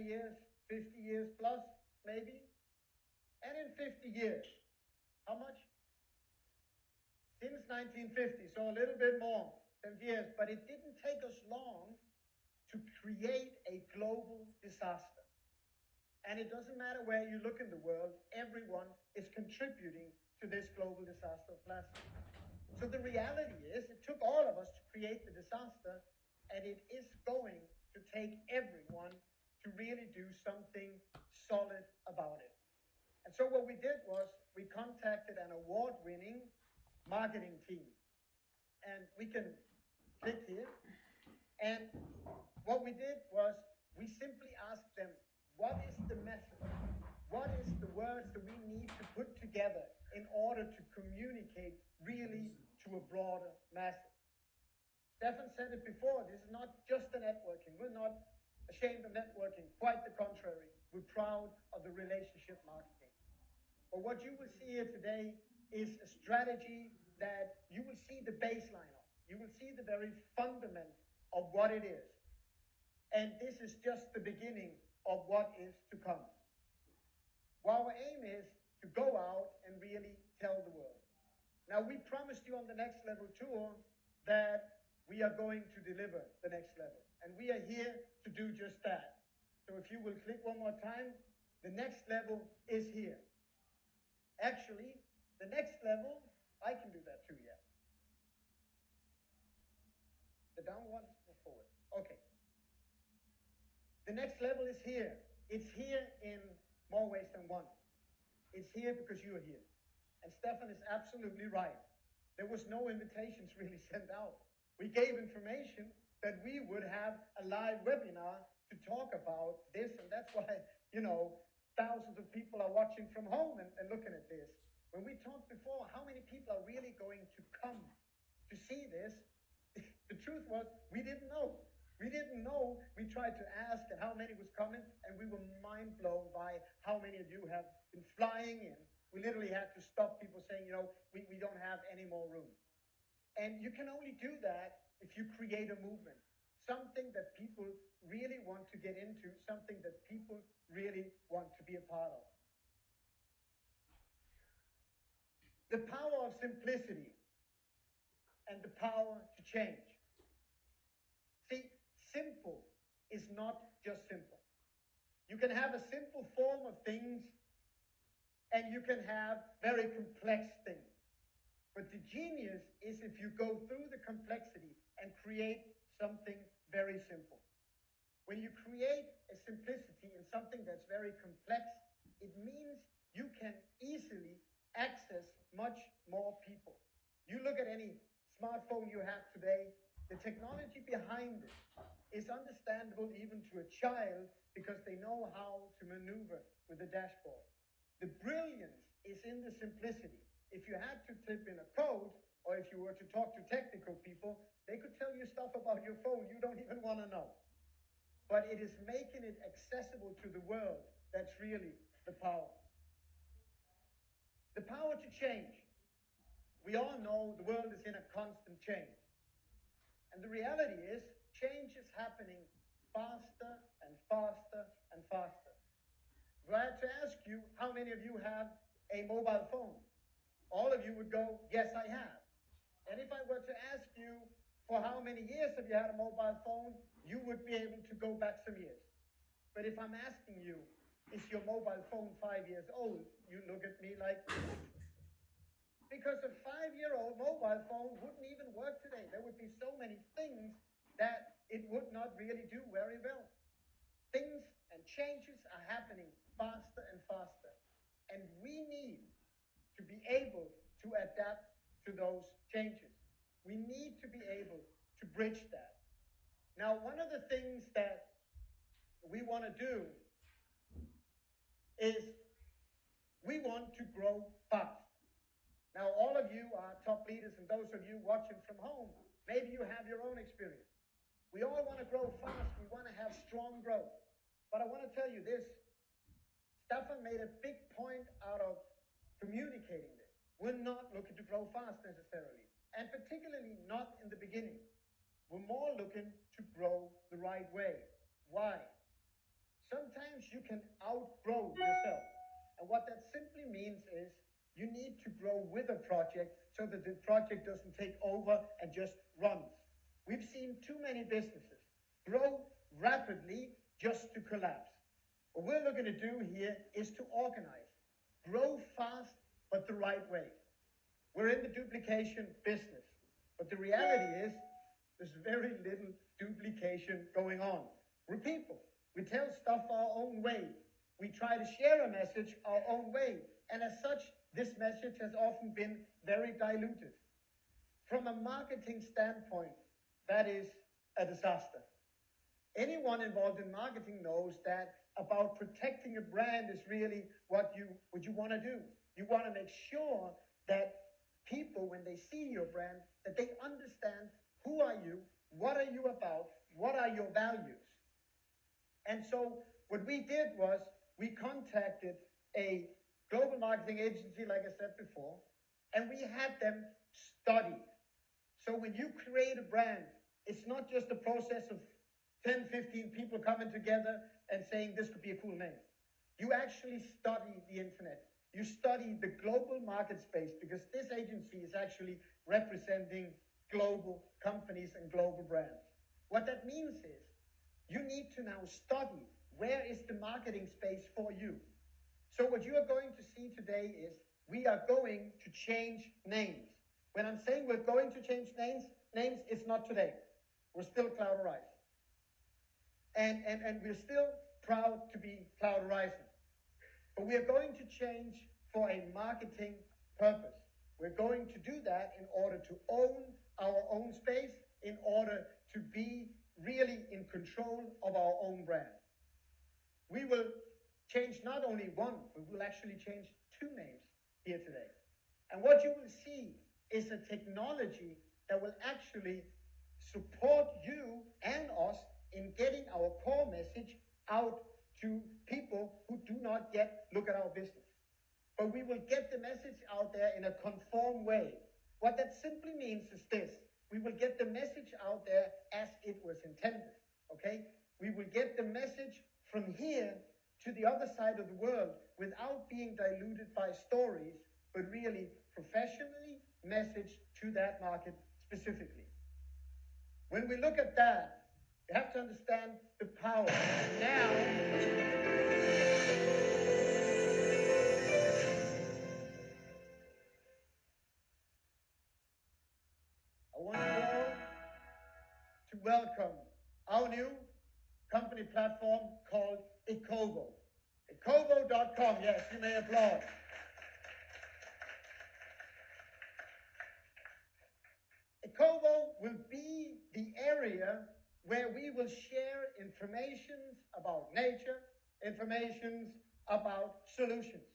many years? 50 years plus, maybe? And in 50 years, how much? Since 1950, so a little bit more than years, but it didn't take us long to create a global disaster. And it doesn't matter where you look in the world, everyone is contributing to this global disaster of plastic. So the reality is, it took all of us to create the disaster, and it is going to take everyone to really do something solid about it. And so what we did was, we contacted an award-winning marketing team. And we can click here. And what we did was, we simply asked them, what is the method? What is the words that we need to put together in order to communicate really to a broader mass? Stefan said it before, this is not just a networking. We're not ashamed of networking, quite the contrary. We're proud of the relationship marketing. But what you will see here today is a strategy that you will see the baseline of. You will see the very fundament of what it is. And this is just the beginning of what is to come. Well, our aim is to go out and really tell the world. Now, we promised you on the Next Level tour that we are going to deliver the next level. And we are here to do just that. So if you will click one more time, the next level is here. Actually, the next level, I can do that too, yeah. The down one or forward? Okay. The next level is here. It's here in more ways than one. It's here because you are here. And Stefan is absolutely right. There was no invitations really sent out. We gave information that we would have a live webinar to talk about this, and that's why, thousands of people are watching from home and looking at this. When we talked before, how many people are really going to come to see this? The truth was, we didn't know. We didn't know. We tried to ask and how many was coming, and we were mind blown by how many of you have been flying in. We literally had to stop people saying, we don't have any more room. And you can only do that if you create a movement, something that people really want to get into, something that people really want to be a part of. The power of simplicity and the power to change. See, simple is not just simple. You can have a simple form of things, and you can have very complex things. But the genius is if you go through the complexity and create something very simple. When you create a simplicity in something that's very complex, it means you can easily access much more people. You look at any smartphone you have today, the technology behind it is understandable even to a child because they know how to maneuver with the dashboard. The brilliance is in the simplicity. If you had to type in a code, or if you were to talk to technical people, they could tell you stuff about your phone you don't even want to know. But it is making it accessible to the world that's really the power. The power to change. We all know the world is in a constant change. And the reality is, change is happening faster and faster and faster. If I had to ask you, how many of you have a mobile phone? All of you would go, yes, I have. And if I were to ask you, for how many years have you had a mobile phone, you would be able to go back some years. But if I'm asking you, is your mobile phone 5 years old, you look at me like, because a 5-year-old mobile phone wouldn't even work today. There would be so many things that it would not really do very well. Things and changes are happening faster and faster. And we need to be able to adapt to those changes. We need to be able to bridge that. Now, one of the things that we want to do is we want to grow fast. Now, all of you are top leaders, and those of you watching from home, maybe you have your own experience. We all want to grow fast. We want to have strong growth. But I want to tell you this. Stefan made a big point out of communicating this. We're not looking to grow fast necessarily, and particularly not in the beginning. We're more looking to grow the right way. Why? Sometimes you can outgrow yourself. And what that simply means is you need to grow with a project so that the project doesn't take over and just runs. We've seen too many businesses grow rapidly just to collapse. What we're looking to do here is to organize, grow fast, but the right way. We're in the duplication business, but the reality is there's very little duplication going on. We're people. We tell stuff our own way. We try to share a message our own way. And as such, this message has often been very diluted. From a marketing standpoint, that is a disaster. Anyone involved in marketing knows that about protecting a brand is really what you want to do. You want to make sure that people, when they see your brand, that they understand who are you, what are you about, what are your values. And so what we did was we contacted a global marketing agency, like I said before, and we had them study. So when you create a brand, it's not just a process of 10, 15 people coming together and saying this could be a cool name. You actually study the internet. You study the global market space, because this agency is actually representing global companies and global brands. What that means is you need to now study where is the marketing space for you. So what you are going to see today is we are going to change names. When I'm saying we're going to change names, it's not today. We're still Cloudhorizon. And we're still proud to be Cloudhorizon. But we are going to change for a marketing purpose. We're going to do that in order to own our own space, in order to be really in control of our own brand. We will change not only one, we will actually change two names here today. And what you will see is a technology that will actually support you and us in getting our core message out to people who do not yet look at our business. But we will get the message out there in a conform way. What that simply means is this: we will get the message out there as it was intended, okay? We will get the message from here to the other side of the world without being diluted by stories, but really professionally messaged to that market specifically. When we look at that, you have to understand the power. Now, I want you all to welcome our new company platform called Ecovo. Ecovo.com. Yes, you may applaud. Ecovo will be the area where we will share information about nature, information about solutions.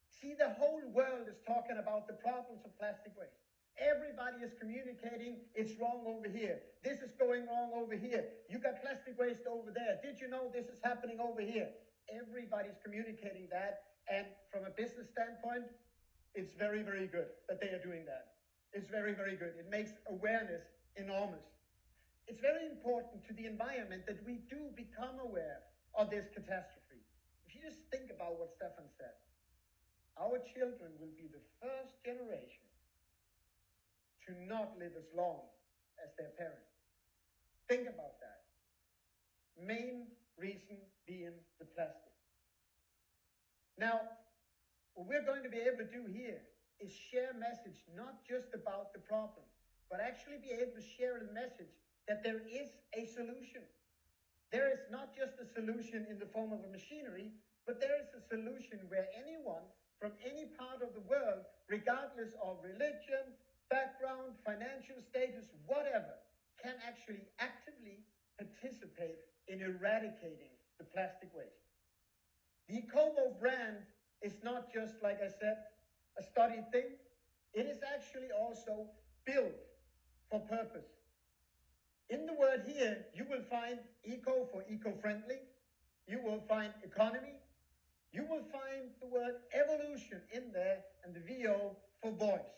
See, the whole world is talking about the problems of plastic waste. Everybody is communicating, it's wrong over here. This is going wrong over here. You got plastic waste over there. Did you know this is happening over here? Everybody's communicating that. And from a business standpoint, it's very, very good that they are doing that. It's very, very good. It makes awareness enormous. It's very important to the environment that we do become aware of this catastrophe. If you just think about what Stefan said, our children will be the first generation to not live as long as their parents. Think about that. Main reason being the plastic. Now, what we're going to be able to do here is share message not just about the problem, but actually be able to share a message that there is a solution. There is not just a solution in the form of a machinery, but there is a solution where anyone from any part of the world, regardless of religion, background, financial status, whatever, can actually actively participate in eradicating the plastic waste. The Ecovo brand is not just, like I said, a studied thing. It is actually also built for purpose. In the word here, you will find eco for eco-friendly. You will find economy. You will find the word evolution in there, and the VO for voice.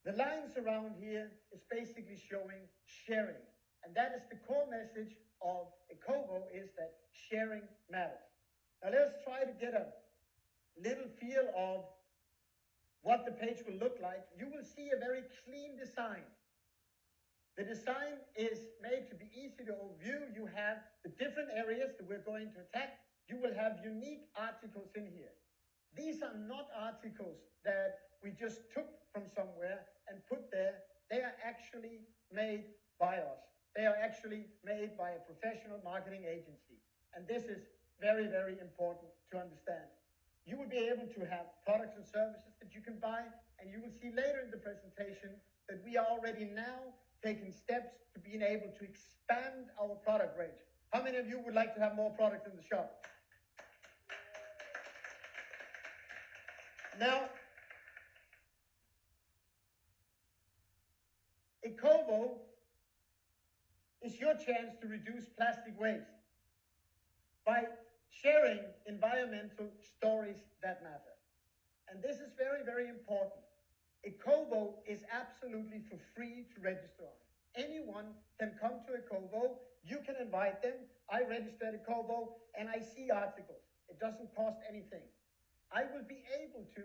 The lines around here is basically showing sharing. And that is the core message of Ecovo, is that sharing matters. Now let's try to get a little feel of what the page will look like. You will see a very clean design. The design is made to be easy to overview. You have the different areas that we're going to attack. You will have unique articles in here. These are not articles that we just took from somewhere and put there. They are actually made by us. They are actually made by a professional marketing agency. And this is very, very important to understand. You will be able to have products and services that you can buy, and you will see later in the presentation that we are already now taking steps to being able to expand our product range. How many of you would like to have more products in the shop? Now, Ecovo is your chance to reduce plastic waste by sharing environmental stories that matter. And this is very, very important. Ecovo is absolutely for free to register on. Anyone can come to Ecovo. You can invite them. I registered Ecovo and I see articles. It doesn't cost anything. I will be able to,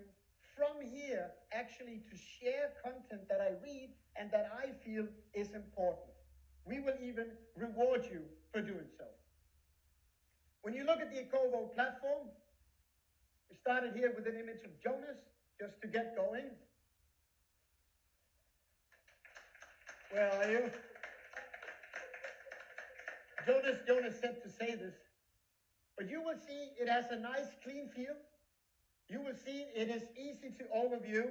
from here, actually to share content that I read and that I feel is important. We will even reward you for doing so. When you look at the Ecovo platform, we started here with an image of Jonas, just to get going. Where are you? Jonas said to say this, but you will see it has a nice clean feel. You will see it is easy to overview.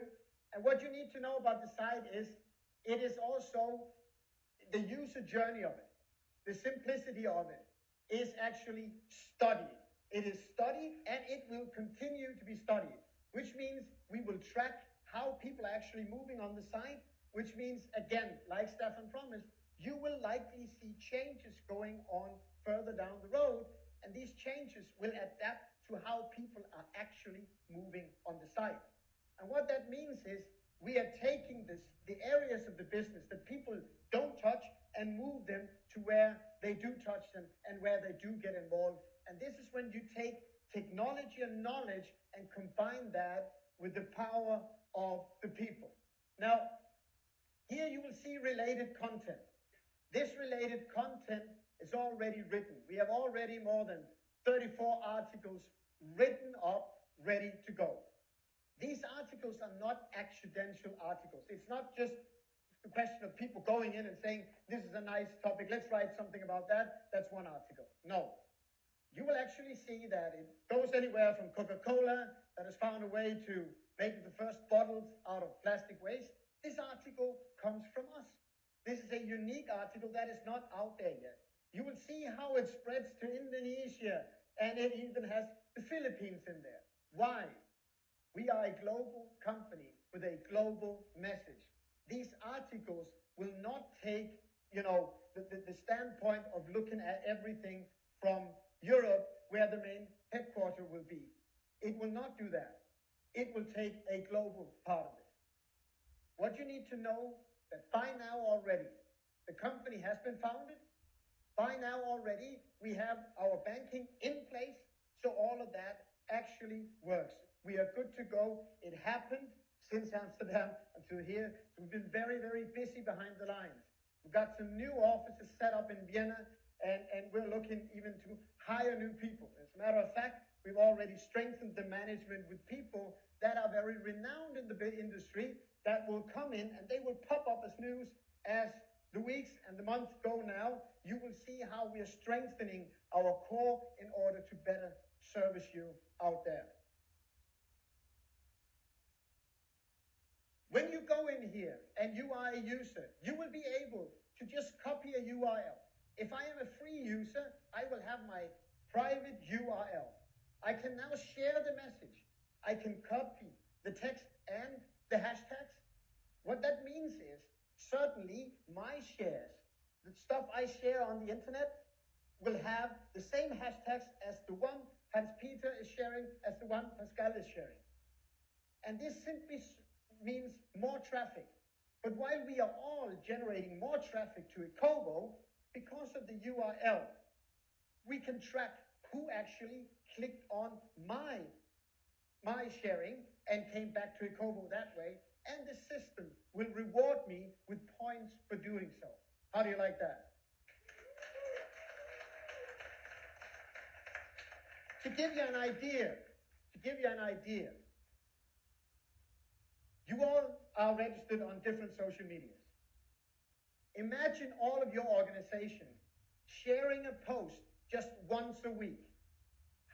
And what you need to know about the site is it is also the user journey of it. The simplicity of it is actually studied. It is studied and it will continue to be studied, which means we will track how people are actually moving on the site, which means, again, like Stefan promised, you will likely see changes going on further down the road, and these changes will adapt to how people are actually moving on the site. And what that means is we are taking the areas of the business that people don't touch and move them to where they do touch them and where they do get involved. And this is when you take technology and knowledge and combine that with the power of the people. Now, here you will see related content. This related content is already written. We have already more than 34 articles written up, ready to go. These articles are not accidental articles. It's not just the question of people going in and saying, this is a nice topic, let's write something about that. That's one article. No. You will actually see that it goes anywhere from Coca-Cola that has found a way to make the first bottles out of plastic waste. This article comes from us. This is a unique article that is not out there yet. You will see how it spreads to Indonesia, and it even has the Philippines in there. Why? We are a global company with a global message. These articles will not take, the standpoint of looking at everything from Europe, where the main headquarters will be. It will not do that. It will take a global part of it. What you need to know that by now already, the company has been founded. By now already, we have our banking in place, so all of that actually works. We are good to go. It happened since Amsterdam until here. So we've been very, very busy behind the lines. We've got some new offices set up in Vienna, and we're looking even to hire new people. As a matter of fact, we've already strengthened the management with people that are very renowned in the industry that will come in and they will pop up as news as the weeks and the months go now. You will see how we are strengthening our core in order to better service you out there. When you go in here and you are a user, you will be able to just copy a URL. If I am a free user, I will have my private URL. I can now share the message. I can copy the text and the hashtags. What that means is, certainly my shares, the stuff I share on the internet, will have the same hashtags as the one Hans-Peter is sharing, as the one Pascal is sharing. And this simply means more traffic. But while we are all generating more traffic to Ecovo, because of the URL, we can track who actually clicked on my sharing and came back to Ecovo that way, and the system will reward me with points for doing so. How do you like that? To give you an idea, you all are registered on different social medias. Imagine all of your organization sharing a post just once a week.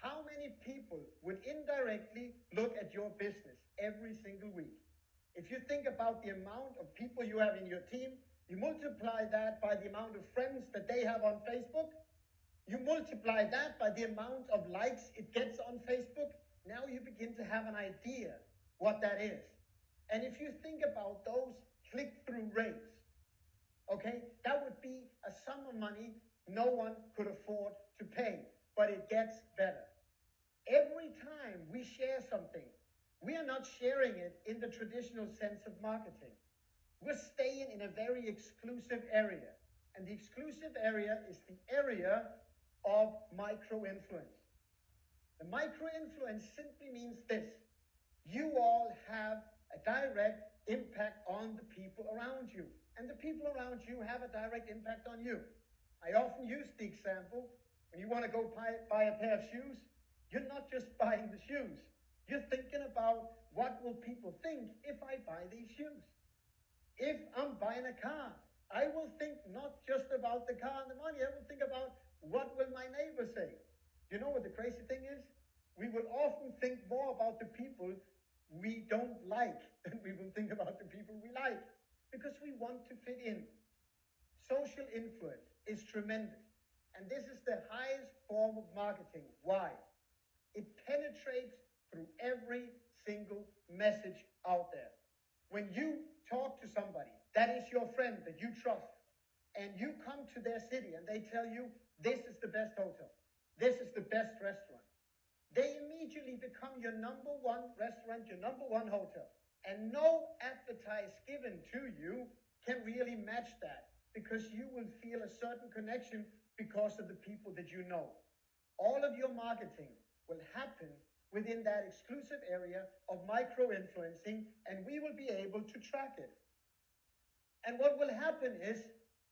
How many people would indirectly look at your business every single week? If you think about the amount of people you have in your team, you multiply that by the amount of friends that they have on Facebook, you multiply that by the amount of likes it gets on Facebook, now you begin to have an idea what that is. And if you think about those click-through rates, okay, that would be a sum of money no one could afford to pay, but it gets better. Every time we share something, we are not sharing it in the traditional sense of marketing. We're staying in a very exclusive area. And the exclusive area is the area of micro-influence. The micro-influence simply means this. You all have a direct impact on the people around you. And the people around you have a direct impact on you. I often use the example, when you want to go buy a pair of shoes, you're not just buying the shoes. You're thinking about what will people think if I buy these shoes. If I'm buying a car, I will think not just about the car and the money. I will think about what will my neighbor say. You know what the crazy thing is? We will often think more about the people we don't like than we will think about the people we like, because we want to fit in. Social influence is tremendous. And this is the highest form of marketing. Why? It penetrates through every single message out there. When you talk to somebody that is your friend that you trust, and you come to their city and they tell you, this is the best hotel, this is the best restaurant, they immediately become your number one restaurant, your number one hotel. And no advertise given to you can really match that, because you will feel a certain connection because of the people that you know. All of your marketing will happen within that exclusive area of micro-influencing, and we will be able to track it. And what will happen is,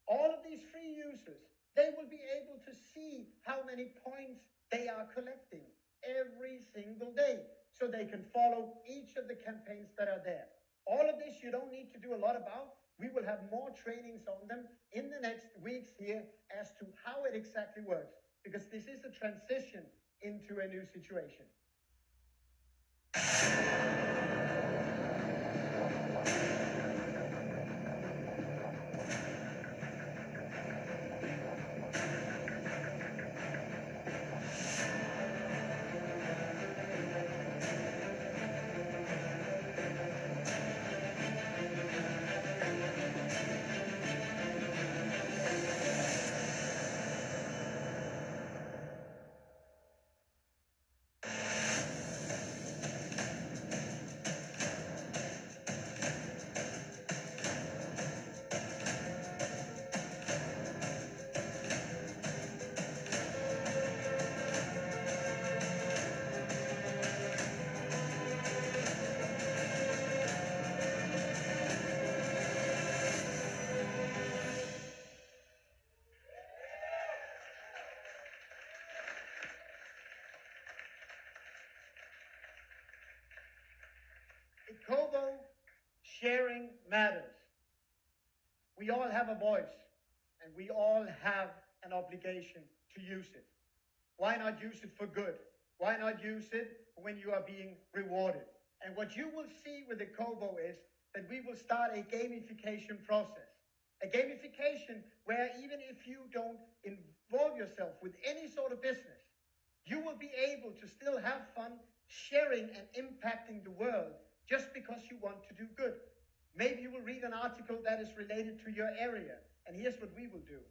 all of these free users, they will be able to see how many points they are collecting every single day, so they can follow each of the campaigns that are there. All of this you don't need to do a lot about. We will have more trainings on them in the next weeks here as to how it exactly works, because this is a transition into a new situation. Ecovo sharing matters. We all have a voice, and we all have an obligation to use it. Why not use it for good? Why not use it when you are being rewarded? And what you will see with Ecovo is that we will start a gamification process. A gamification where even if you don't involve yourself with any sort of business, you will be able to still have fun sharing and impacting the world just because you want to do good. Maybe you will read an article that is related to your area. And here's what we will do.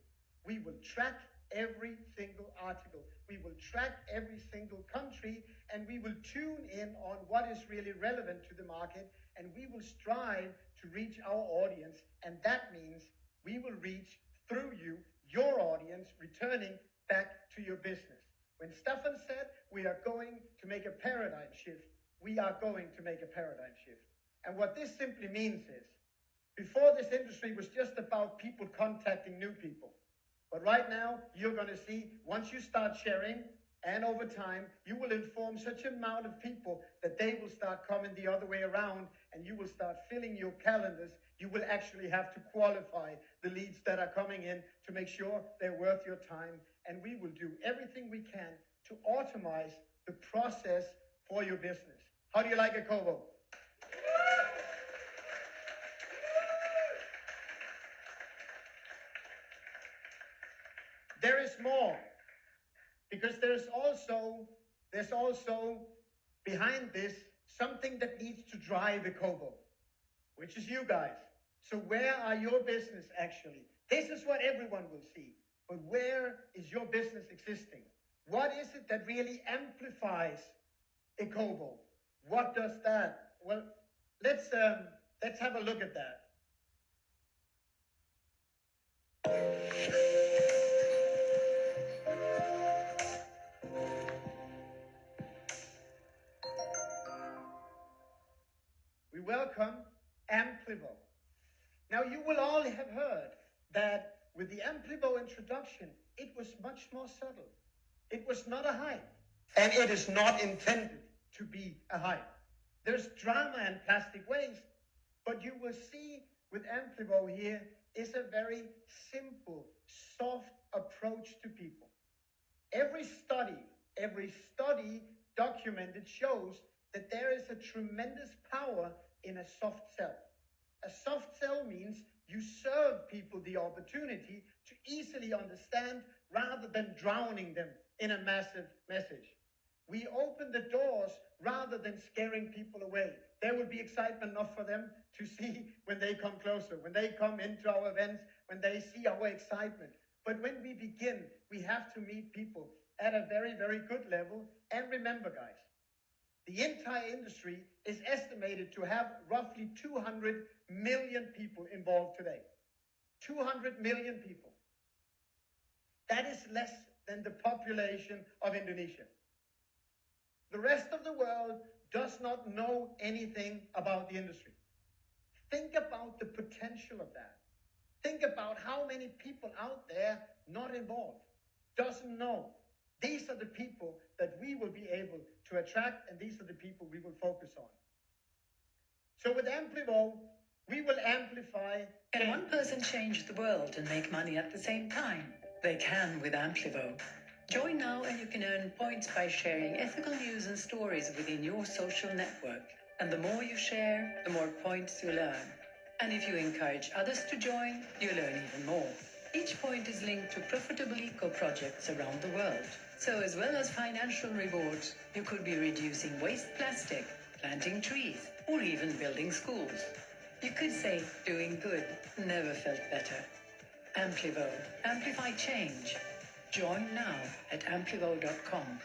We will track every single article. We will track every single country, and we will tune in on what is really relevant to the market, and we will strive to reach our audience. And that means we will reach through you, your audience, returning back to your business. When Stefan said we are going to make a paradigm shift, we are going to make a paradigm shift. And what this simply means is, before this industry was just about people contacting new people. But right now, you're going to see, once you start sharing, and over time, you will inform such an amount of people that they will start coming the other way around, and you will start filling your calendars. You will actually have to qualify the leads that are coming in to make sure they're worth your time. And we will do everything we can to automate the process for your business. How do you like Ecovo? There is more, because there's also behind this something that needs to drive Ecovo, which is you guys. So where are your business actually? This is what everyone will see, but where is your business existing? What is it that really amplifies Ecovo? What does that? Well, let's have a look at that. We welcome Amplivo. Now, you will all have heard that with the Amplivo introduction, it was much more subtle. It was not a hype, and it is not intended to be a hype. There's drama and plastic waste, but you will see with Amplivo here is a very simple, soft approach to people. Every study documented shows that there is a tremendous power in a soft sell. A soft sell means you serve people the opportunity to easily understand rather than drowning them in a massive message. We open the doors rather than scaring people away. There will be excitement enough for them to see when they come closer, when they come into our events, when they see our excitement. But when we begin, we have to meet people at a very, very good level. And remember, guys, the entire industry is estimated to have roughly 200 million people involved today. 200 million people. That is less than the population of Indonesia. The rest of the world does not know anything about the industry. Think about the potential of that. Think about how many people out there not involved, doesn't know. These are the people that we will be able to attract, and these are the people we will focus on. So with Amplivo, we will amplify. Can one person change the world and make money at the same time? They can with Amplivo. Join now and you can earn points by sharing ethical news and stories within your social network. And the more you share, the more points you'll earn. And if you encourage others to join, you'll earn even more. Each point is linked to profitable eco-projects around the world. So as well as financial rewards, you could be reducing waste plastic, planting trees, or even building schools. You could say doing good never felt better. Amplivo. Amplify change. Join now at amplivo.com.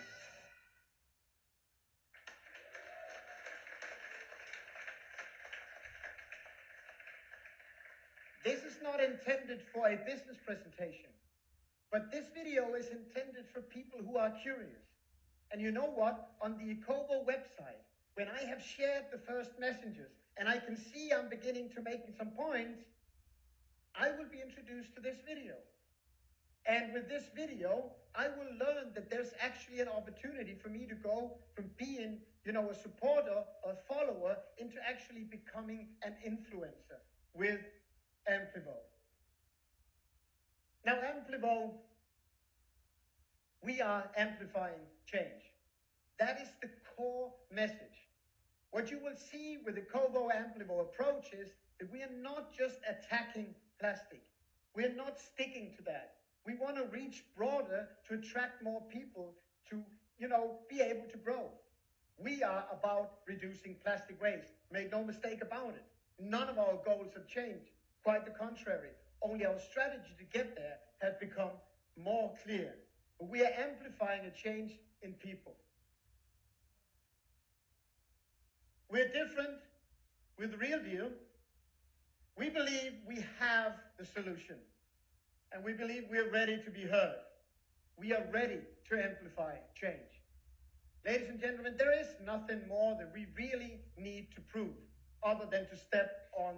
This is not intended for a business presentation, but this video is intended for people who are curious. And you know what? On the Ecovo website, when I have shared the first messages and I can see I'm beginning to make some points, I will be introduced to this video. And with this video, I will learn that there's actually an opportunity for me to go from being, a supporter or follower into actually becoming an influencer with Amplivo. Now, Amplivo, we are amplifying change. That is the core message. What you will see with the Ecovo Amplivo approach is that we are not just attacking plastic. We're not sticking to that. We want to reach broader to attract more people to, be able to grow. We are about reducing plastic waste. Make no mistake about it. None of our goals have changed. Quite the contrary. Only our strategy to get there has become more clear. But we are amplifying a change in people. We're different with the real deal. We believe we have the solution. And we believe we're ready to be heard. we are ready to amplify change. Ladies and gentlemen, there is nothing more that we really need to prove other than to step on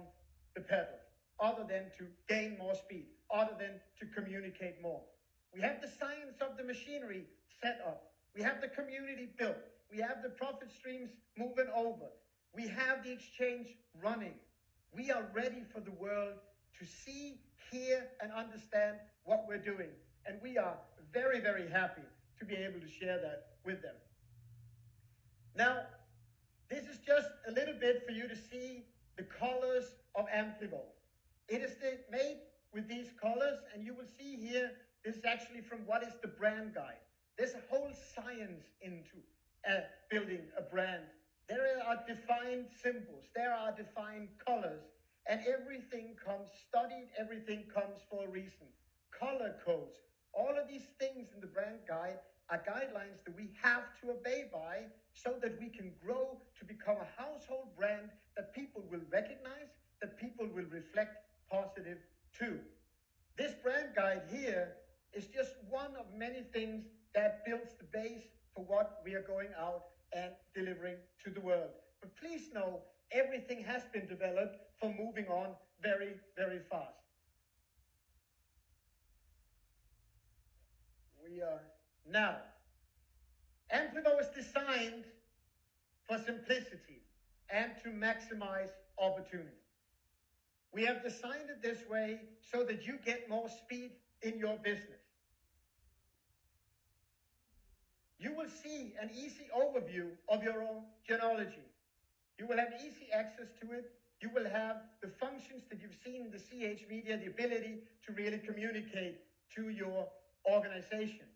the pedal, other than to gain more speed, other than to communicate more. We have the science of the machinery set up. We have the community built. We have the profit streams moving over. We have the exchange running. We are ready for the world to see, hear, and understand what we're doing. And we are very, very happy to be able to share that with them. Now, this is just a little bit for you to see the colors of Amplivo. It is made with these colors, and you will see here, this is actually from what is the brand guide. There's a whole science into building a brand. There are defined symbols, there are defined colors, and everything comes studied, everything comes for a reason. Color codes, all of these things in the brand guide are guidelines that we have to obey by so that we can grow to become a household brand that people will recognize, that people will reflect positive to. This brand guide here is just one of many things that builds the base for what we are going out and delivering to the world. But please know, everything has been developed for moving on very, very fast. Now, Amplivo is designed for simplicity and to maximize opportunity. We have designed it this way so that you get more speed in your business. You will see an easy overview of your own genealogy. You will have easy access to it. You will have the functions that you've seen in the CH media, the ability to really communicate to your organization.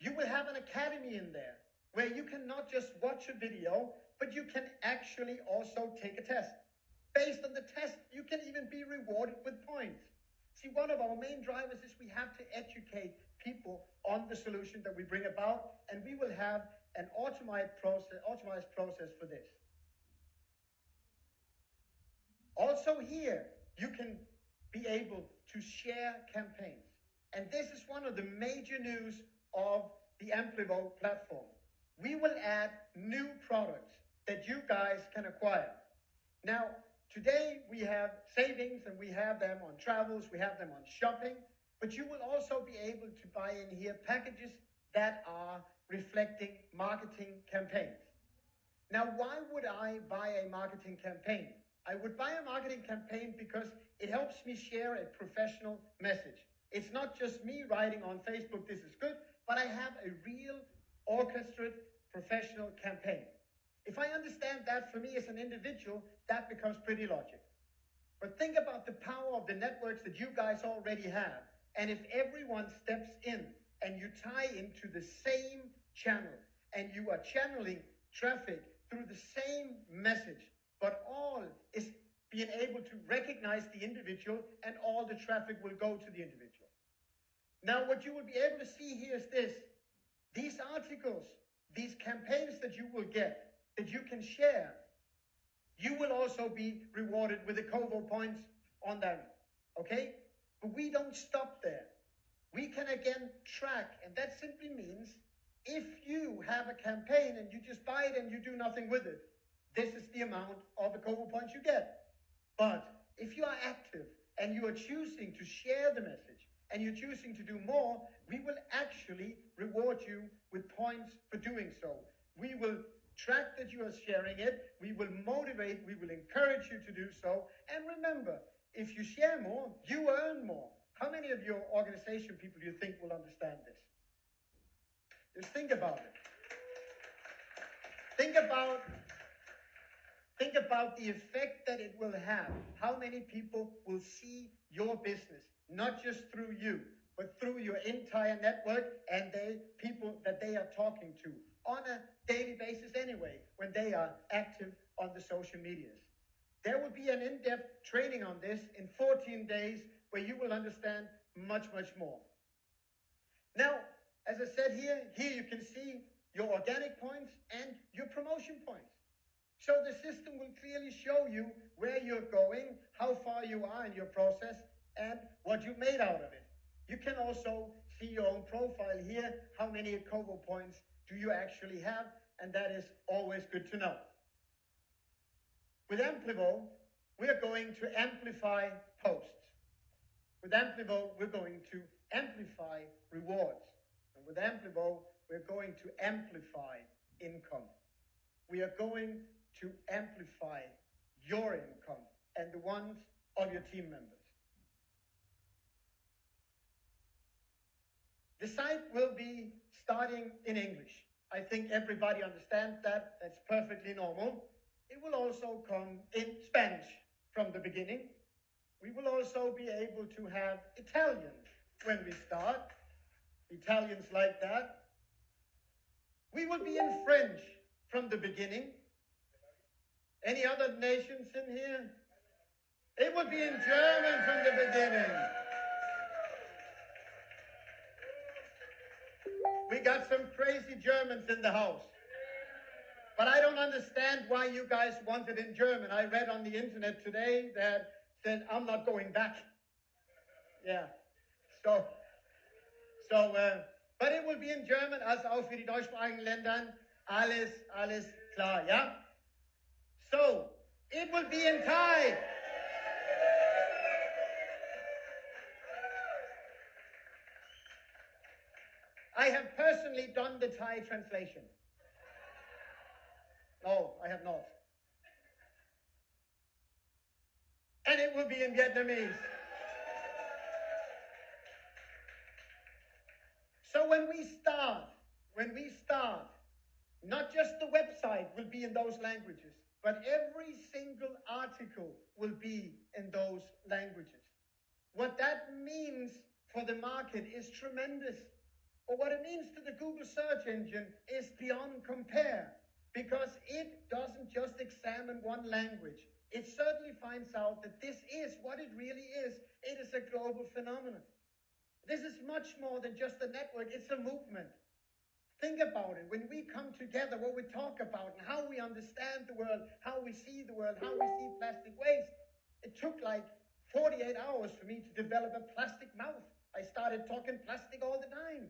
You will have an academy in there where you can not just watch a video, but you can actually also take a test. Based on the test, you can even be rewarded with points. See, one of our main drivers is we have to educate people on the solution that we bring about, and we will have an automated process for this. Also here, you can be able to share campaigns. And this is one of the major news of the Amplivo platform. We will add new products that you guys can acquire. Now, today we have savings and we have them on travels, we have them on shopping, but you will also be able to buy in here packages that are reflecting marketing campaigns. Now, why would I buy a marketing campaign? I would buy a marketing campaign because it helps me share a professional message. It's not just me writing on Facebook, this is good, but I have a real orchestrated professional campaign. If I understand that for me as an individual, that becomes pretty logical. But think about the power of the networks that you guys already have. And if everyone steps in and you tie into the same channel and you are channeling traffic through the same message, but all is being able to recognize the individual and all the traffic will go to the individual. Now, what you will be able to see here is this. These articles, these campaigns that you will get, that you can share, you will also be rewarded with Ecovo points on them, okay? But we don't stop there. We can again track, and that simply means if you have a campaign and you just buy it and you do nothing with it, this is the amount of Ecovo points you get. But if you are active and you are choosing to share the message and you're choosing to do more, we will actually reward you with points for doing so. We will track that you are sharing it, we will motivate, we will encourage you to do so. And remember, if you share more, you earn more. How many of your organization people do you think will understand this? Just think about it. Think about the effect that it will have. How many people will see your business, not just through you, but through your entire network and the people that they are talking to on a daily basis anyway, when they are active on the social medias. There will be an in-depth training on this in 14 days where you will understand much, much more. Now, as I said here you can see your organic points and your promotion points. So the system will clearly show you where you're going, how far you are in your process, and what you've made out of it. You can also see your own profile here. How many Ecovo points do you actually have? And that is always good to know. With Amplivo, we are going to amplify posts. With Amplivo, we're going to amplify rewards. And with Amplivo, we're going to amplify income. We are going to amplify your income and the ones of your team members. The site will be starting in English. I think everybody understands that. That's perfectly normal. It will also come in Spanish from the beginning. We will also be able to have Italian when we start. Italians like that. We will be in French from the beginning. Any other nations in here? It will be in German from the beginning. We got some crazy Germans in the house. But I don't understand why you guys want it in German. I read on the internet today that said, I'm not going back. Yeah. But it will be in German, als auch für die deutschsprachigen Ländern. Alles klar, ja? So, it will be in Thai. I have personally done the Thai translation. No, I have not. And it will be in Vietnamese. So when we start, not just the website will be in those languages, but every single article will be in those languages. What that means for the market is tremendous. Or what it means to the Google search engine is beyond compare, because it doesn't just examine one language. It certainly finds out that this is what it really is. It is a global phenomenon. This is much more than just a network. It's a movement. Think about it. When we come together, what we talk about and how we understand the world, how we see the world, how we see plastic waste. It took like 48 hours for me to develop a plastic mouth. I started talking plastic all the time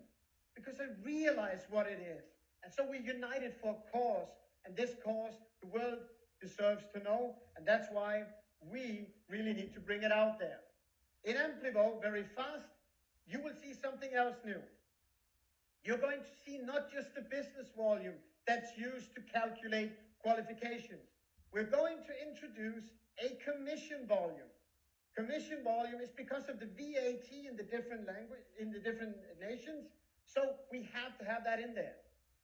because I realized what it is. And so we united for a cause. And this cause, the world deserves to know. And that's why we really need to bring it out there. In Amplivo, very fast, you will see something else new. You're going to see not just the business volume that's used to calculate qualifications. We're going to introduce a commission volume. Commission volume is because of the VAT in the different language, in the different nations. So we have to have that in there.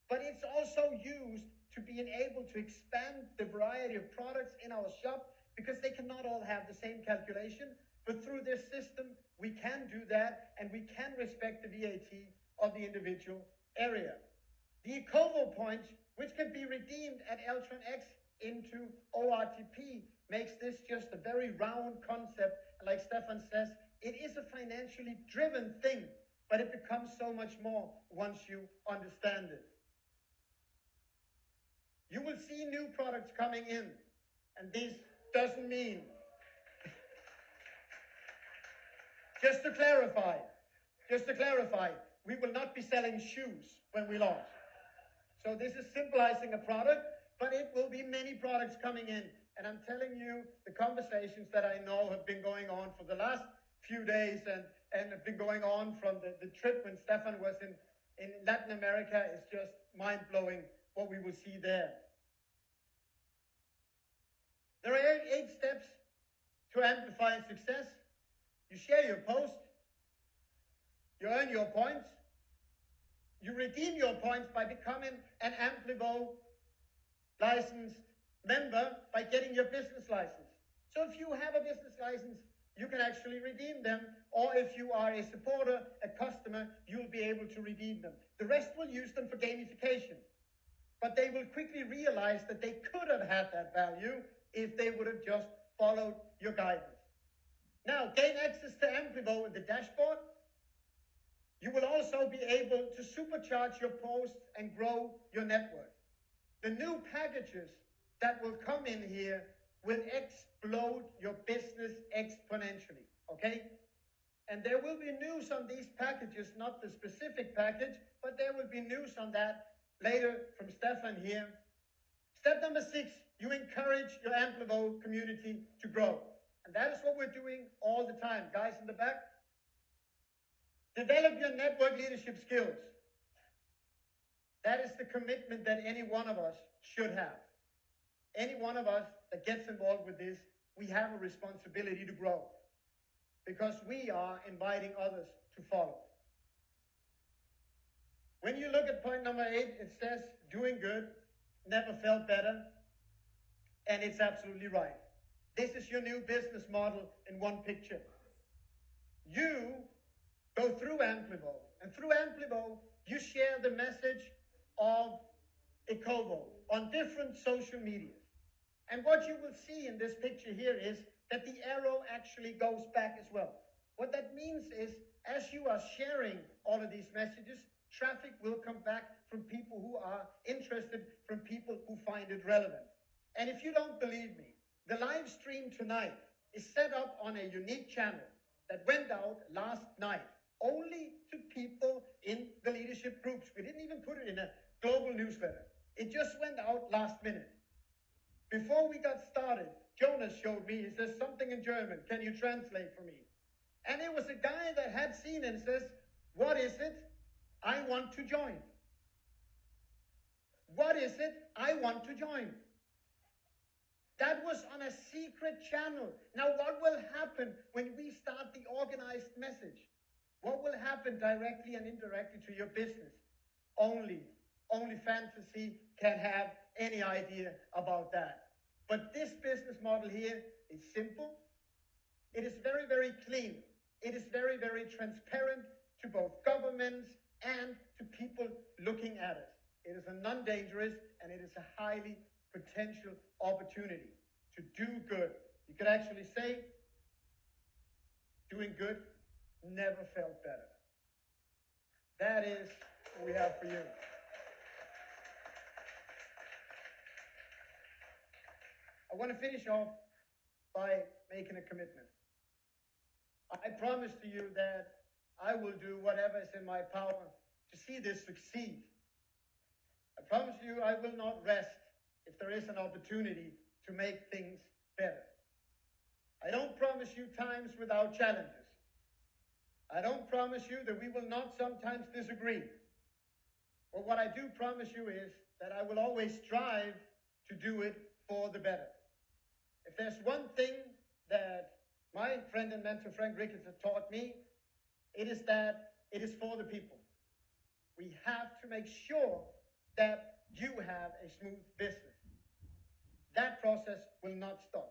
But it's also used to be able to expand the variety of products in our shop, because they cannot all have the same calculation. But through this system, we can do that, and we can respect the VAT of the individual area. The Ecovo points, which can be redeemed at Eltron X into OFTRT, makes this just a very round concept. Like Stefan says, it is a financially driven thing, but it becomes so much more once you understand it. You will see new products coming in, and this doesn't mean, just to clarify, we will not be selling shoes when we launch. So this is simplifying a product, but it will be many products coming in. And I'm telling you, the conversations that I know have been going on for the last few days and have been going on from the trip when Stefan was in Latin America is just mind-blowing what we will see there. There are 8 steps to amplifying success. You share your post. You earn your points. You redeem your points by becoming an Amplivo licensed member by getting your business license. So if you have a business license, you can actually redeem them. Or if you are a supporter, a customer, you'll be able to redeem them. The rest will use them for gamification. But they will quickly realize that they could have had that value if they would have just followed your guidance. Now, gain access to Amplivo in the dashboard. You will also be able to supercharge your posts and grow your network. The new packages that will come in here will explode your business exponentially, okay? And there will be news on these packages, not the specific package, but there will be news on that later from Stefan here. Step number 6, you encourage your Amplivo community to grow. And that is what we're doing all the time. Guys in the back, develop your network leadership skills. That is the commitment that any one of us should have. Any one of us that gets involved with this, we have a responsibility to grow, because we are inviting others to follow. When you look at point number 8, it says, doing good, never felt better. And it's absolutely right. This is your new business model in one picture. You go through Amplivo, and through Amplivo, you share the message of Ecovo on different social medias. And what you will see in this picture here is that the arrow actually goes back as well. What that means is, as you are sharing all of these messages, traffic will come back from people who are interested, from people who find it relevant. And if you don't believe me, the live stream tonight is set up on a unique channel that went out last night, only to people in the leadership groups. We didn't even put it in a global newsletter. It just went out last minute. Before we got started, Jonas showed me, he says something in German, can you translate for me? And it was a guy that had seen it and says, what is it? I want to join. What is it? I want to join. That was on a secret channel. Now what will happen when we start the organized message? What will happen directly and indirectly to your business? Only fantasy can have any idea about that. But this business model here is simple. It is very, very clean. It is very, very transparent to both governments and to people looking at it. It is a non-dangerous, and it is a highly potential opportunity to do good. You could actually say, doing good never felt better. That is what we have for you. I want to finish off by making a commitment. I promise to you that I will do whatever is in my power to see this succeed. I promise you I will not rest if there is an opportunity to make things better. I don't promise you times without challenges. I don't promise you that we will not sometimes disagree. But what I do promise you is that I will always strive to do it for the better. If there's one thing that my friend and mentor Frank Ricketts has taught me, it is that it is for the people. We have to make sure that you have a smooth business. That process will not stop.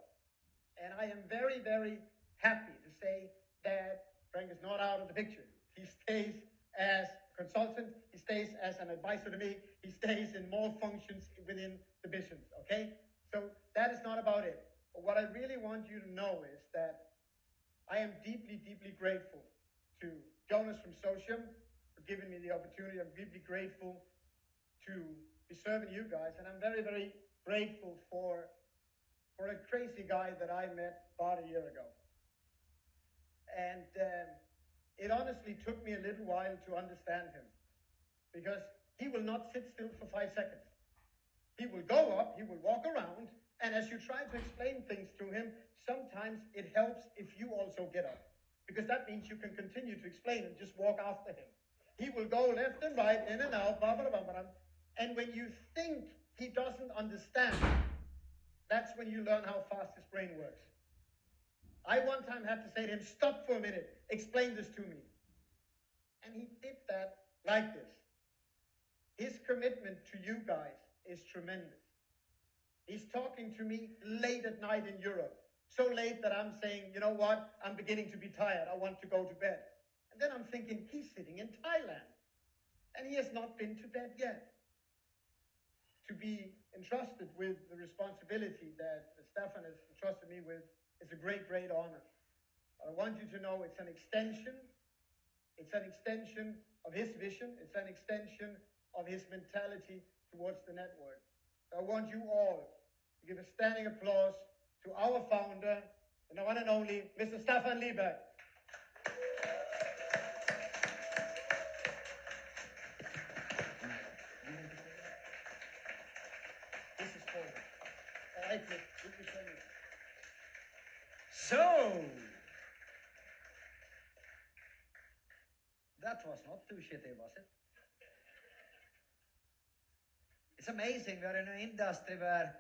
And I am very, very happy to say that Frank is not out of the picture. He stays as a consultant, he stays as an advisor to me, he stays in more functions within the business, okay? So that is not about it. But what I really want you to know is that I am deeply, deeply grateful to Jonas from Socium for giving me the opportunity. I'm deeply grateful to be serving you guys. And I'm very, very grateful for a crazy guy that I met about a year ago. And it honestly took me a little while to understand him, because he will not sit still for 5 seconds. He will go up, he will walk around, and as you try to explain things to him, sometimes it helps if you also get up, because that means you can continue to explain and just walk after him. He will go left and right, in and out, blah, blah, blah, blah. And when you think he doesn't understand, that's when you learn how fast his brain works. I one time had to say to him, stop for a minute, explain this to me. And he did that like this. His commitment to you guys is tremendous. He's talking to me late at night in Europe. So late that I'm saying, you know what, I'm beginning to be tired. I want to go to bed. And then I'm thinking, he's sitting in Thailand. And he has not been to bed yet. To be entrusted with the responsibility that Stefan has entrusted me with is a great, great honor. I want you to know it's an extension. It's an extension of his vision. It's an extension of his mentality towards the network. I want you all to give a standing applause to our founder, and the one and only Mr. Stefan Lieberg. Exactly. So, that was not too shitty, was it? It's amazing we're in an industry where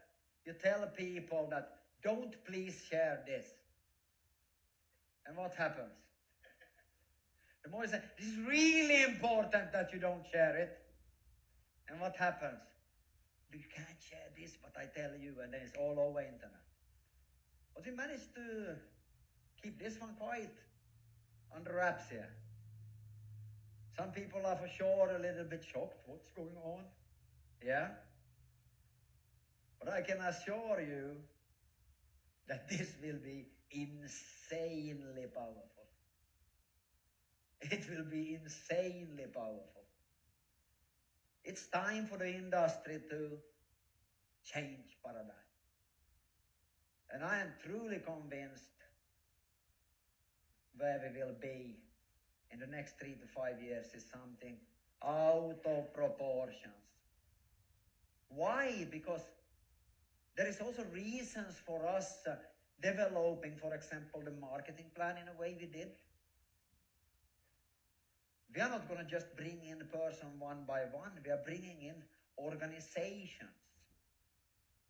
you tell people that don't please share this. And what happens? The more you say, this is really important that you don't share it. And what happens? You can't share this, but I tell you, and then it's all over internet. But we managed to keep this one quiet under wraps here. Some people are for sure a little bit shocked. What's going on? Yeah? But I can assure you that this will be insanely powerful. It will be insanely powerful. It's time for the industry to change paradigm. And I am truly convinced where we will be in the next 3 to 5 years is something out of proportions. Why? Because there is also reasons for us developing, for example, the marketing plan in a way we did. We are not going to just bring in a person one by one. We are bringing in organizations,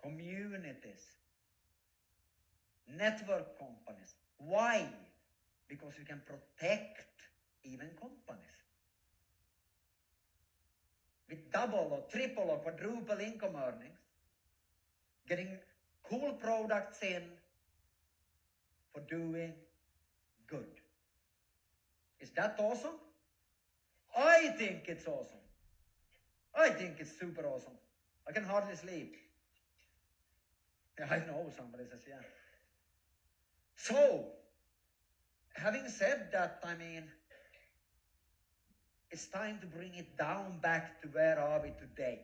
communities, network companies. Why? Because we can protect even companies. With double or triple or quadruple income earnings, getting cool products in for doing good. Is that awesome? I think it's awesome. I think it's super awesome. I can hardly sleep. Yeah, I know, somebody says, yeah. So, having said that, I mean, it's time to bring it down back to where are we today.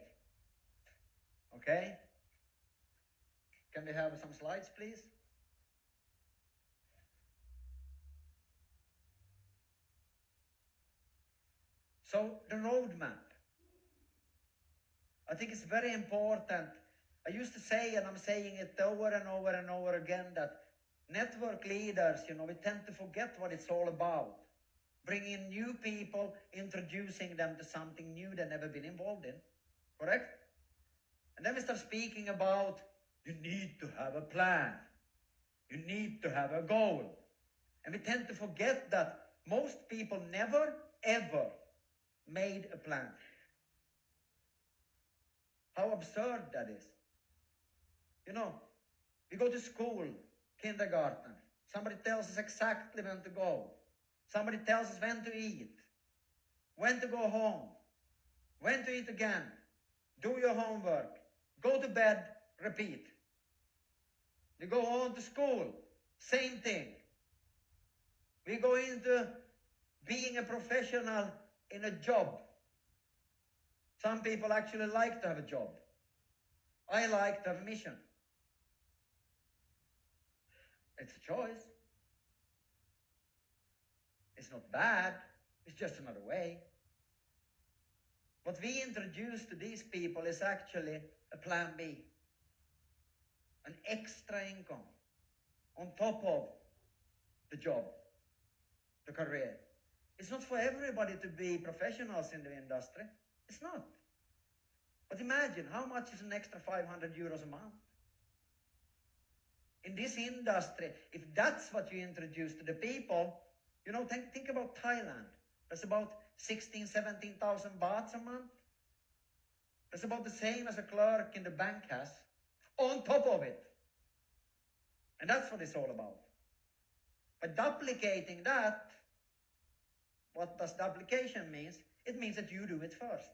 Okay? Can we have some slides, please? So, the roadmap. I think it's very important. I used to say, and I'm saying it over and over and over again, that network leaders, we tend to forget what it's all about. Bring in new people, introducing them to something new they've never been involved in. Correct? And then we start speaking about, you need to have a plan. You need to have a goal. And we tend to forget that most people never, ever made a plan. How absurd that is. We go to school, kindergarten. Somebody tells us exactly when to go. Somebody tells us when to eat, when to go home, when to eat again, do your homework, go to bed, repeat. We go on to school, same thing. We go into being a professional in a job. Some people actually like to have a job. I like to have a mission. It's a choice. It's not bad. It's just another way. What we introduce to these people is actually a plan B. An extra income on top of the job, the career. It's not for everybody to be professionals in the industry. It's not. But imagine, how much is an extra 500 euros a month? In this industry, if that's what you introduce to the people, think about Thailand. That's about 16,000, 17,000 bahts a month. That's about the same as a clerk in the bank has, on top of it. And that's what it's all about. By duplicating that, what does duplication mean? It means that you do it first.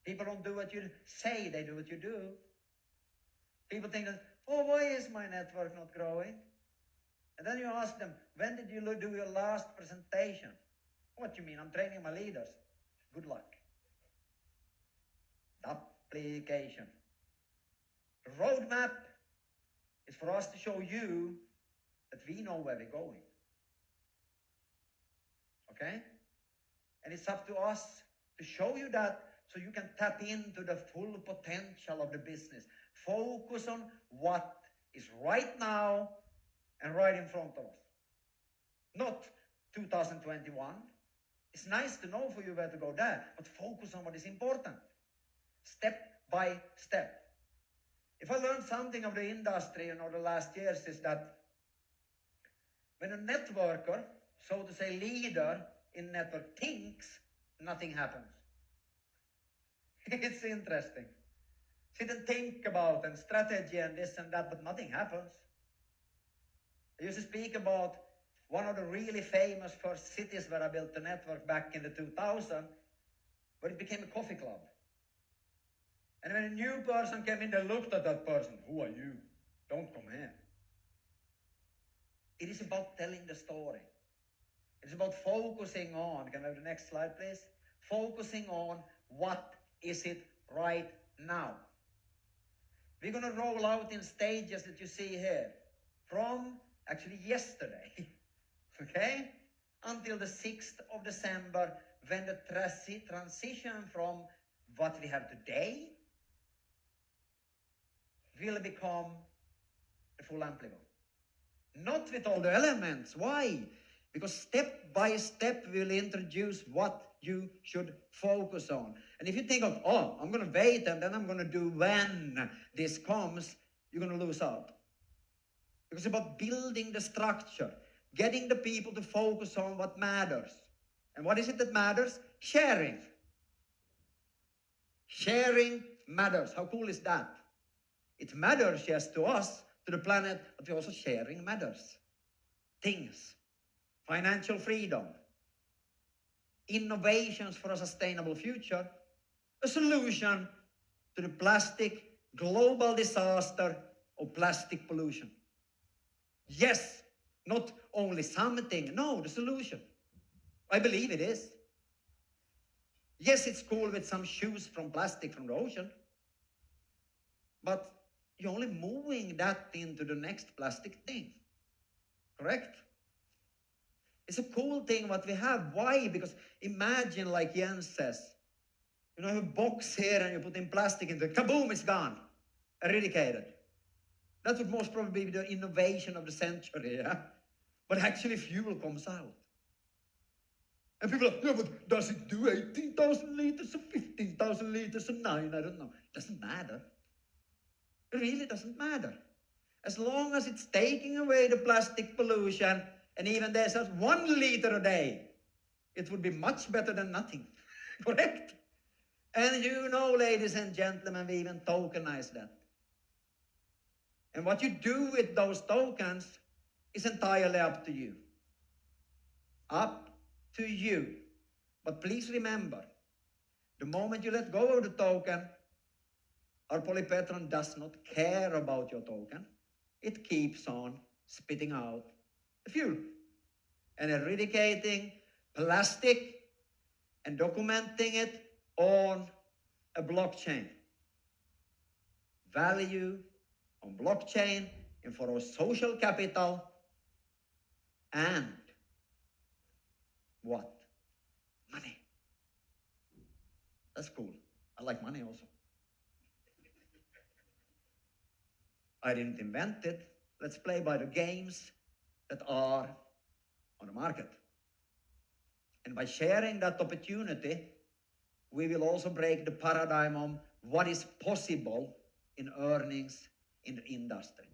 People don't do what you say, they do what you do. People think that, why is my network not growing? And then you ask them, when did you do your last presentation? What do you mean? I'm training my leaders. Good luck. Duplication. The roadmap is for us to show you that we know where we're going. Okay? And it's up to us to show you that so you can tap into the full potential of the business, Focus on what is right now and right in front of us. Not 2021. It's nice to know for you where to go there, but focus on what is important. Step by step. If I learned something of the industry the last years is that when a networker, so to say leader in network thinks, nothing happens. It's interesting. Sit and think about and strategy and this and that, but nothing happens. I used to speak about one of the really famous first cities where I built the network back in the 2000, where it became a coffee club. And when a new person came in, they looked at that person. Who are you? Don't come here. It is about telling the story. It's about focusing on, can I have the next slide please? Focusing on what is it right now. We're going to roll out in stages that you see here from actually yesterday, okay, until the 6th of December when the transition from what we have today will become a full Amplivo. Not with all the elements. Why? Because step by step we'll introduce what you should focus on. And if you think of, oh, I'm going to wait and then I'm going to do when this comes, you're going to lose out. It's about building the structure, getting the people to focus on what matters. And what is it that matters? Sharing. Sharing matters. How cool is that? It matters, yes, to us, to the planet, but we're also sharing matters. Things. Financial freedom. Innovations for a sustainable future. A solution to the plastic global disaster of plastic pollution. Yes, not only something, no, the solution. I believe it is. Yes, it's cool with some shoes from plastic from the ocean, but you're only moving that into the next plastic thing, correct? It's a cool thing what we have. Why? Because imagine, like Jens says, you have a box here and you put in plastic into it, kaboom, it's gone, eradicated. That would most probably be the innovation of the century, yeah? But actually fuel comes out. And people are, yeah, but does it do 18,000 liters or 15,000 liters or 9? I don't know. It doesn't matter. It really doesn't matter. As long as it's taking away the plastic pollution, and even there's just 1 liter a day, it would be much better than nothing. Correct? And you know, ladies and gentlemen, we even tokenize that. And what you do with those tokens is entirely up to you. Up to you. But please remember, the moment you let go of the token, our polypetron does not care about your token. It keeps on spitting out the fuel and eradicating plastic and documenting it on a blockchain. Value on blockchain and for our social capital and what? Money. That's cool. I like money also. I didn't invent it. Let's play by the games that are on the market. And by sharing that opportunity, we will also break the paradigm on what is possible in earnings in the industry.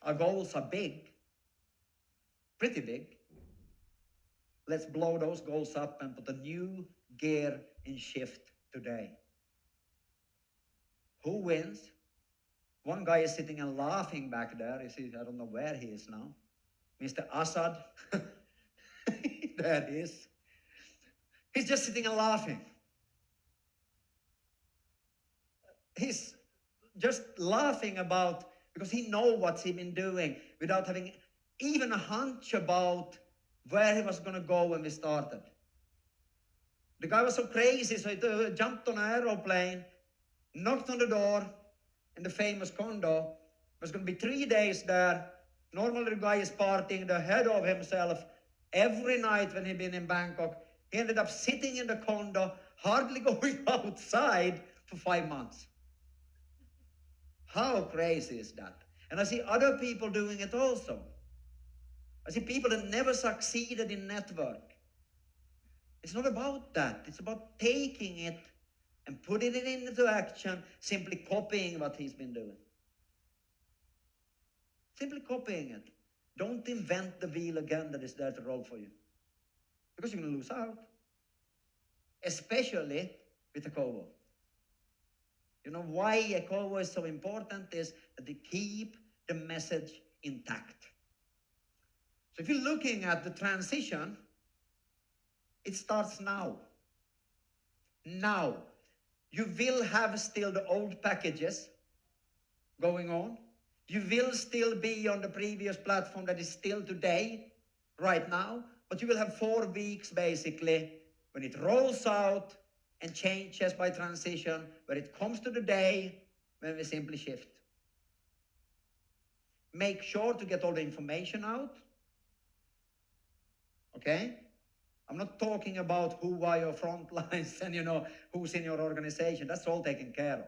Our goals are big, pretty big. Let's blow those goals up and put a new gear in shift today. Who wins? One guy is sitting and laughing back there. I don't know where he is now. Mr. Assad. There he is. He's just sitting and laughing. He's just laughing about, because he knows what he's been doing without having even a hunch about where he was going to go when we started. The guy was so crazy, so he jumped on an aeroplane, knocked on the door in the famous condo. It was going to be 3 days there. Normally the guy is partying the head of himself every night when he'd been in Bangkok. He ended up sitting in the condo, hardly going outside for 5 months. How crazy is that? And I see other people doing it also. I see people that never succeeded in network. It's not about that. It's about taking it and putting it into action, simply copying what he's been doing. Simply copying it. Don't invent the wheel again that is there to roll for you. Because you're going to lose out. Especially with Ecovo. You know why Ecovo is so important is that they keep the message intact. So if you're looking at the transition, it starts now. Now. You will have still the old packages going on. You will still be on the previous platform that is still today, right now. But you will have 4 weeks basically when it rolls out and changes by transition, where it comes to the day when we simply shift. Make sure to get all the information out. Okay? I'm not talking about who are your front lines and who's in your organization. That's all taken care of.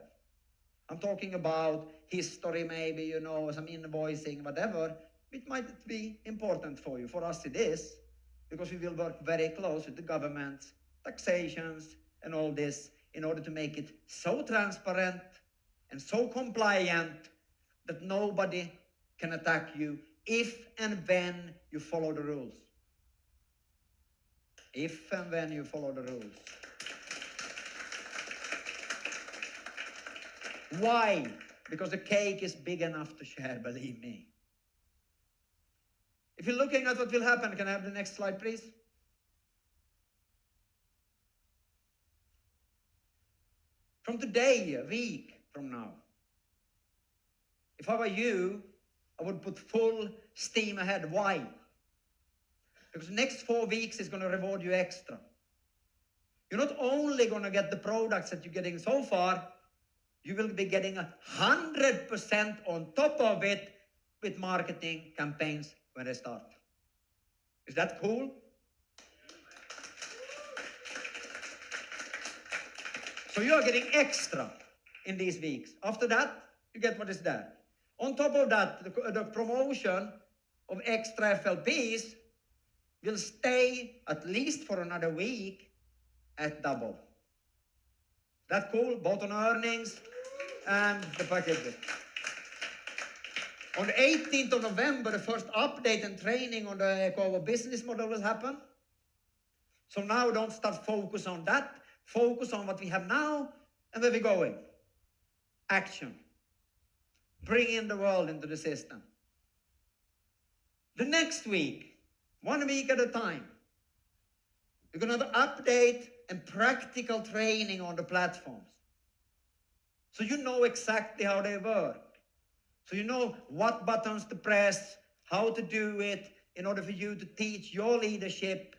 I'm talking about history, maybe, some invoicing, whatever. It might be important for you. For us it is, because we will work very close with the governments, taxations, and all this in order to make it so transparent and so compliant that nobody can attack you if and when you follow the rules. If and when you follow the rules. Why? Because the cake is big enough to share, believe me. If you're looking at what will happen, can I have the next slide, please? From today, a week from now, if I were you, I would put full steam ahead. Why? Because the next 4 weeks is going to reward you extra. You're not only going to get the products that you're getting so far, you will be getting 100% on top of it with marketing campaigns when they start. Is that cool? So you are getting extra in these weeks. After that, you get what is there. On top of that, the promotion of extra FLPs will stay at least for another week at double. That cool? Both on earnings and the packages. On the 18th of November, the first update and training on the Ecovo business model will happen. So now don't start focus on that. Focus on what we have now and where we're going. Action. Bring in the world into the system. The next week, 1 week at a time, you're going to have update and practical training on the platforms. So you know exactly how they work. So you know what buttons to press, how to do it, in order for you to teach your leadership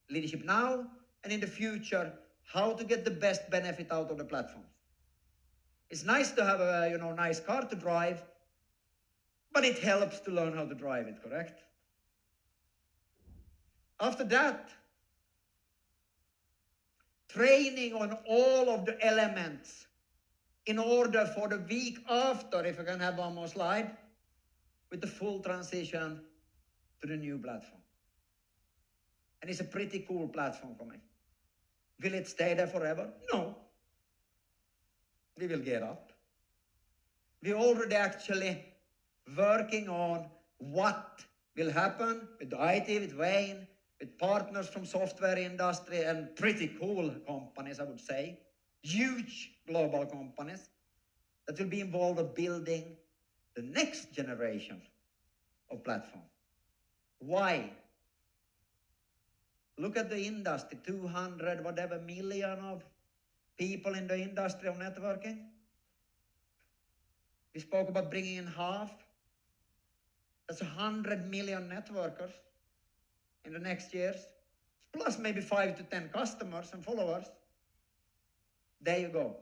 now and in the future, how to get the best benefit out of the platforms. It's nice to have a nice car to drive, but it helps to learn how to drive it, correct? After that, training on all of the elements in order for the week after, if I can have one more slide, with the full transition to the new platform. And it's a pretty cool platform for me. Will it stay there forever? No. We will get up. We're already actually working on what will happen with the IT, with Wayne, with partners from software industry and pretty cool companies, I would say. Huge global companies that will be involved in building the next generation of platform. Why? Look at the industry, 200 whatever million of people in the industry of networking. We spoke about bringing in half. That's 100 million networkers in the next years, plus maybe 5 to 10 customers and followers. There you go.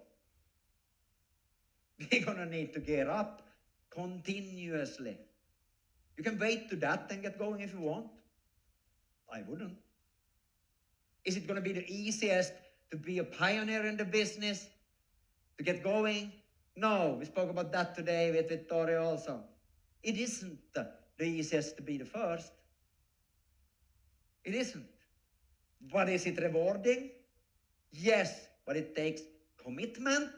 We're going to need to gear up continuously. You can wait to that and get going if you want. I wouldn't. Is it going to be the easiest to be a pioneer in the business, to get going No, we spoke about that today with Vittorio also. It isn't the easiest to be the first. It isn't. But is it rewarding? Yes, but it takes commitment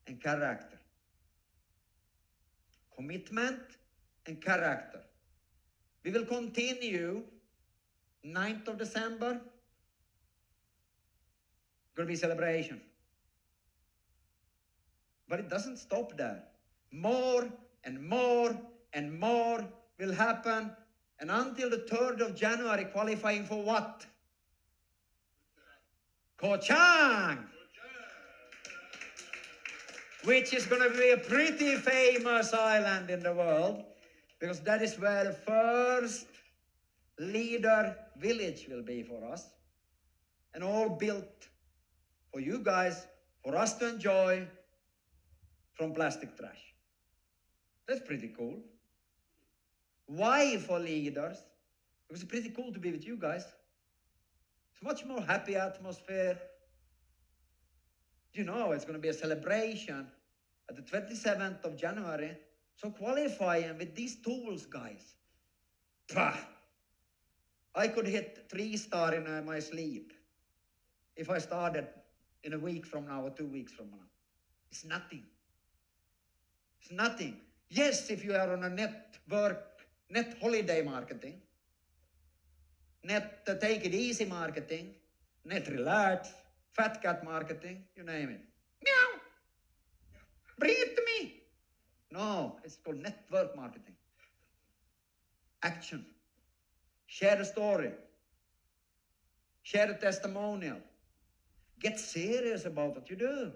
and character. Commitment and character. We will continue 9th of December. Going to be celebration. But it doesn't stop there. More and more and more will happen. And until the 3rd of January, qualifying for what? Koh Chang! Which is going to be a pretty famous island in the world, because that is where the first leader village will be for us. And all built for you guys, for us to enjoy from plastic trash. That's pretty cool. Why for leaders? Because it's pretty cool to be with you guys. It's much more happy atmosphere. You know, it's going to be a celebration at the 27th of January. So qualifying with these tools, guys. Pah! I could hit 3-star in my sleep if I started in a week from now or 2 weeks from now. It's nothing. It's nothing. Yes, if you are on a net holiday marketing, net take it easy marketing, net relax, fat cat marketing, you name it. Meow! Bring it to me! No, it's called network marketing. Action. Share a story. Share a testimonial. Get serious about what you do.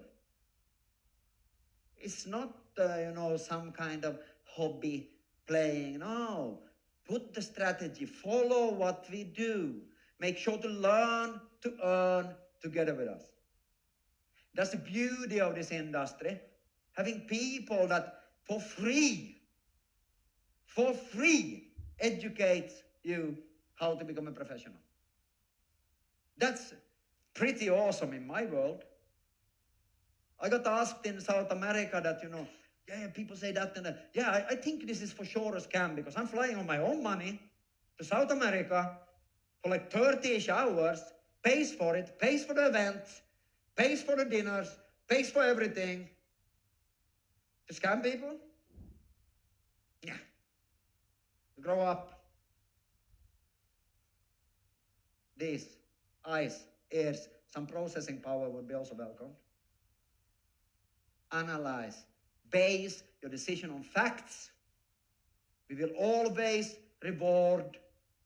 It's not, some kind of hobby playing. No. Put the strategy. Follow what we do. Make sure to learn to earn together with us. That's the beauty of this industry. Having people that for free educate you how to become a professional. That's pretty awesome in my world. I got asked in South America that, people say that, and I think this is for sure a scam, because I'm flying on my own money to South America for like 30-ish hours, pays for it, pays for the events, pays for the dinners, pays for everything. To scam people? Yeah. Grow up. These eyes, ears, some processing power would be also welcome. Analyze. Base your decision on facts. We will always reward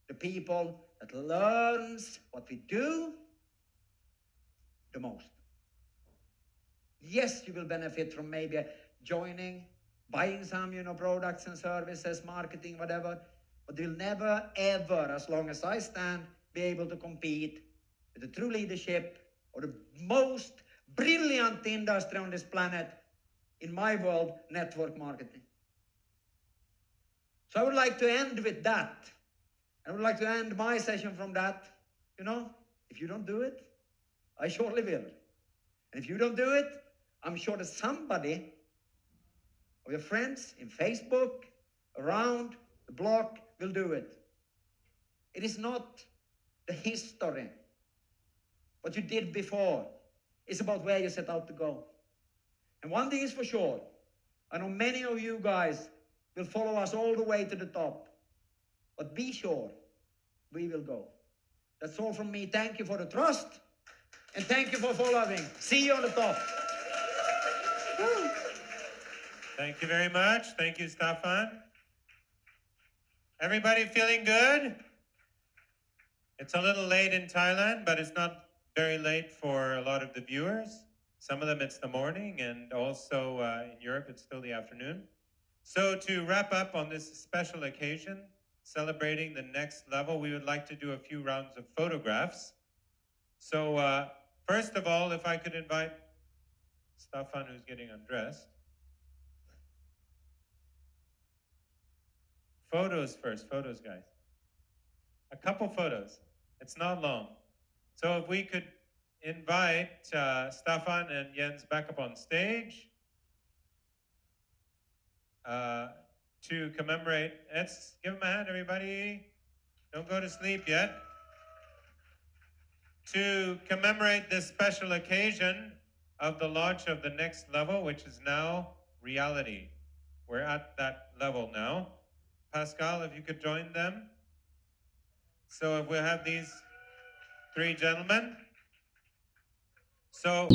the people that learns what we do the most. Yes, you will benefit from maybe joining, buying some, products and services, marketing, whatever. But you'll never, ever, as long as I stand, be able to compete with the true leadership or the most brilliant industry on this planet, in my world, network marketing. So I would like to end with that. I would like to end my session from that. If you don't do it, I surely will. And if you don't do it, I'm sure that somebody of your friends in Facebook, around the block, will do it. It is not the history, what you did before. It's about where you set out to go. And one thing is for sure, I know many of you guys will follow us all the way to the top. But be sure, we will go. That's all from me. Thank you for the trust, and thank you for following. See you on the top. Woo. Thank you very much. Thank you, Staffan. Everybody feeling good? It's a little late in Thailand, but it's not very late for a lot of the viewers. Some of them it's the morning, and also in Europe it's still the afternoon. So to wrap up on this special occasion, celebrating the next level, we would like to do a few rounds of photographs. So first of all, if I could invite Staffan, who's getting undressed. Photos first, photos, guys. A couple photos. It's not long. So if we could invite Staffan and Jens back up on stage. to commemorate. Let's give them a hand, everybody. Don't go to sleep yet. To commemorate this special occasion of the launch of the next level, which is now reality. We're at that level now. Pascal, if you could join them. So if we have these three gentlemen. So